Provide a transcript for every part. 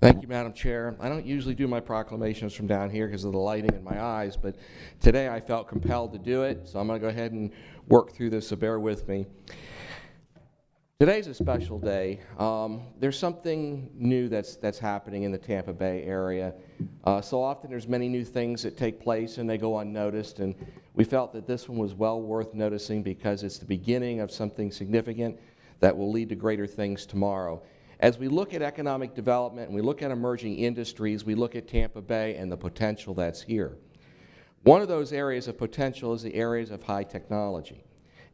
Thank you, Madam Chair. I don't usually do my proclamations from down here because of the lighting in my eyes, but today I felt compelled to do it, so I'm going to go ahead and work through this, so bear with me. Today's a special day. There's something new that's happening in the Tampa Bay area. So often there's many new things that take place and they go unnoticed, and we felt that this one was well worth noticing because it's the beginning of something significant that will lead to greater things tomorrow. As we look at economic development and we look at emerging industries, we look at Tampa Bay and the potential that's here. One of those areas of potential is the areas of high technology.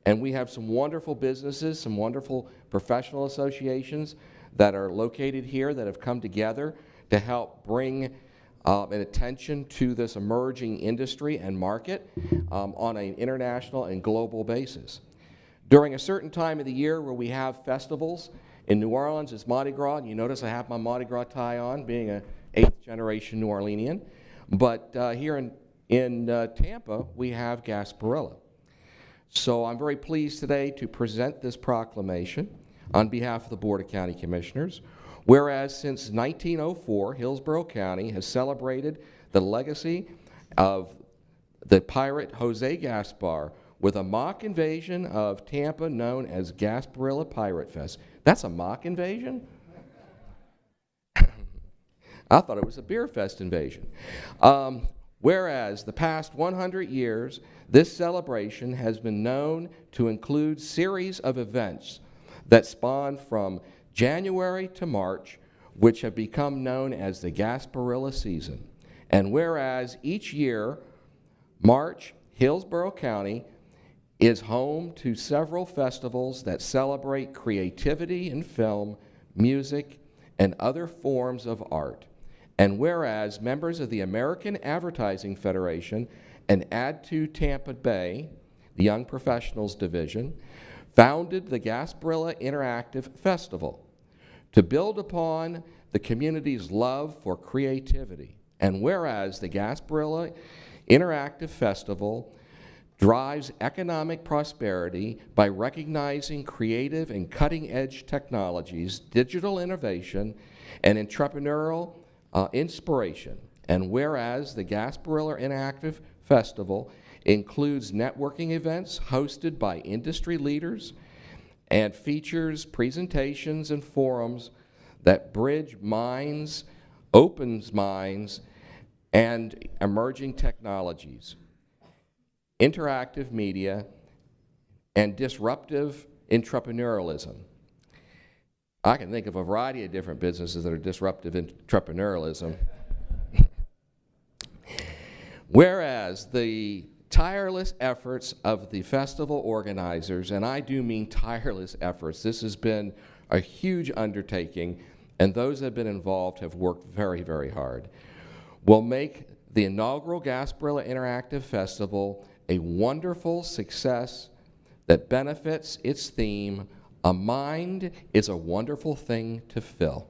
And we have some wonderful businesses, some wonderful professional associations that are located here that have come together to help bring an attention to this emerging industry and market on an international and global basis. During a certain time of the year where we have festivals, in New Orleans, it's Mardi Gras, and you notice I have my Mardi Gras tie on, being an 8th generation New Orleanian. But here in Tampa, we have Gasparilla. So I'm very pleased today to present this proclamation on behalf of the Board of County Commissioners. Whereas since 1904, Hillsborough County has celebrated the legacy of the pirate Jose Gaspar with a mock invasion of Tampa known as Gasparilla Pirate Fest. That's a mock invasion? I thought it was a beer fest invasion. Whereas the past 100 years, this celebration has been known to include series of events that spawn from January to March, which have become known as the Gasparilla season. And whereas each year, March, Hillsborough County is home to several festivals that celebrate creativity in film, music, and other forms of art. And whereas members of the American Advertising Federation and Add to Tampa Bay, the Young Professionals Division, founded the Gasparilla Interactive Festival to build upon the community's love for creativity. And whereas the Gasparilla Interactive Festival drives economic prosperity by recognizing creative and cutting-edge technologies, digital innovation, and entrepreneurial inspiration. And whereas the Gasparilla Interactive Festival includes networking events hosted by industry leaders and features presentations and forums that bridge minds, opens minds, and emerging technologies, interactive media, and disruptive entrepreneurialism. I can think of a variety of different businesses that are disruptive entrepreneurialism. Whereas the tireless efforts of the festival organizers, and I do mean tireless efforts, this has been a huge undertaking, and those that have been involved have worked very, very hard, will make the inaugural Gasparilla Interactive Festival a wonderful success that benefits its theme, "A mind is a wonderful thing to fill."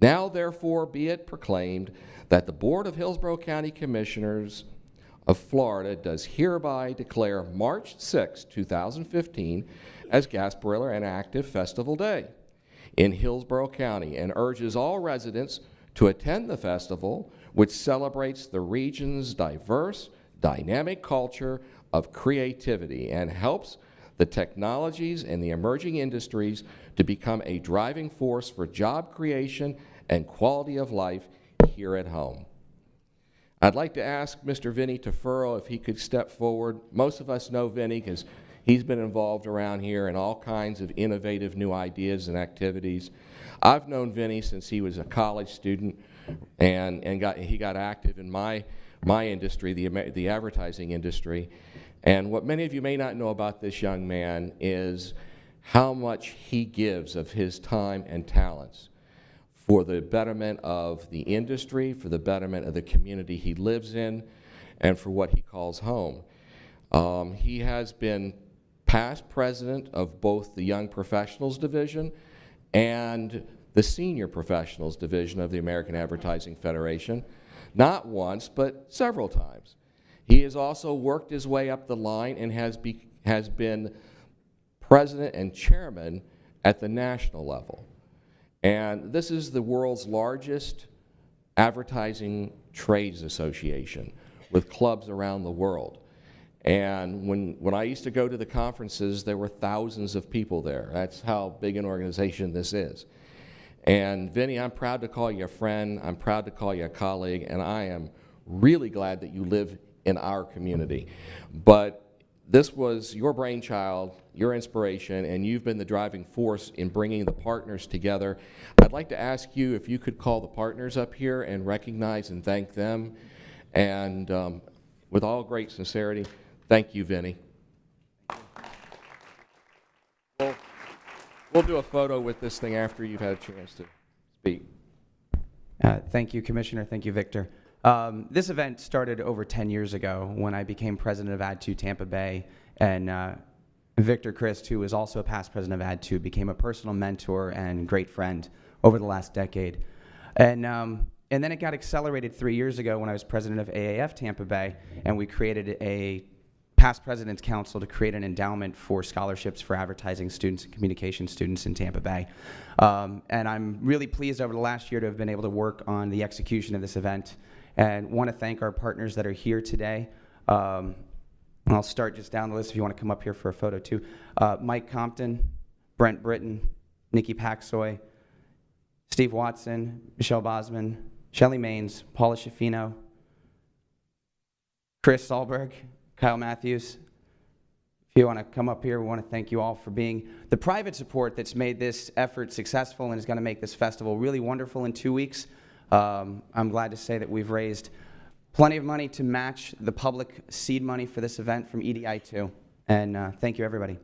Now, therefore, be it proclaimed that the Board of Hillsborough County Commissioners of Florida does hereby declare March 6, 2015 as Gasparilla Interactive Festival Day in Hillsborough County and urges all residents to attend the festival, which celebrates the region's diverse, dynamic culture of creativity and helps the technologies and the emerging industries to become a driving force for job creation and quality of life here at home. I'd like to ask Mr. Vinny Tafuro if he could step forward. Most of us know Vinny because he's been involved around here in all kinds of innovative new ideas and activities. I've known Vinny since he was a college student and he got active in my industry, the advertising industry. And what many of you may not know about this young man is how much he gives of his time and talents for the betterment of the industry, for the betterment of the community he lives in, and for what he calls home. He has been past president of both the Young Professionals Division and the Senior Professionals Division of the American Advertising Federation, not once, but several times. He has also worked his way up the line and has been president and chairman at the national level. And this is the world's largest advertising trades association with clubs around the world. And when I used to go to the conferences, there were thousands of people there. That's how big an organization this is. And Vinny, I'm proud to call you a friend, I'm proud to call you a colleague, and I am really glad that you live in our community. But this was your brainchild, your inspiration, and you've been the driving force in bringing the partners together. I'd like to ask you if you could call the partners up here and recognize and thank them. And with all great sincerity, thank you, Vinny. We'll do a photo with this thing after you've had a chance to speak. Thank you, Commissioner. Thank you, Victor. This event started over 10 years ago when I became president of Ad2 Tampa Bay, and Victor Crist, who was also a past president of Ad2, became a personal mentor and great friend over the last decade. And then it got accelerated 3 years ago when I was president of AAF Tampa Bay, and we created a past President's Council to create an endowment for scholarships for advertising students and communication students in Tampa Bay. And I'm really pleased over the last year to have been able to work on the execution of this event, and want to thank our partners that are here today. I'll start just down the list if you want to come up here for a photo too. Mike Compton, Brent Britton, Nikki Paxoy, Steve Watson, Michelle Bosman, Shelley Maines, Paula Schifino, Chris Sahlberg, Kyle Matthews. If you want to come up here, we want to thank you all for being the private support that's made this effort successful and is going to make this festival really wonderful in 2 weeks. I'm glad to say that we've raised plenty of money to match the public seed money for this event from EDI2. And thank you, everybody.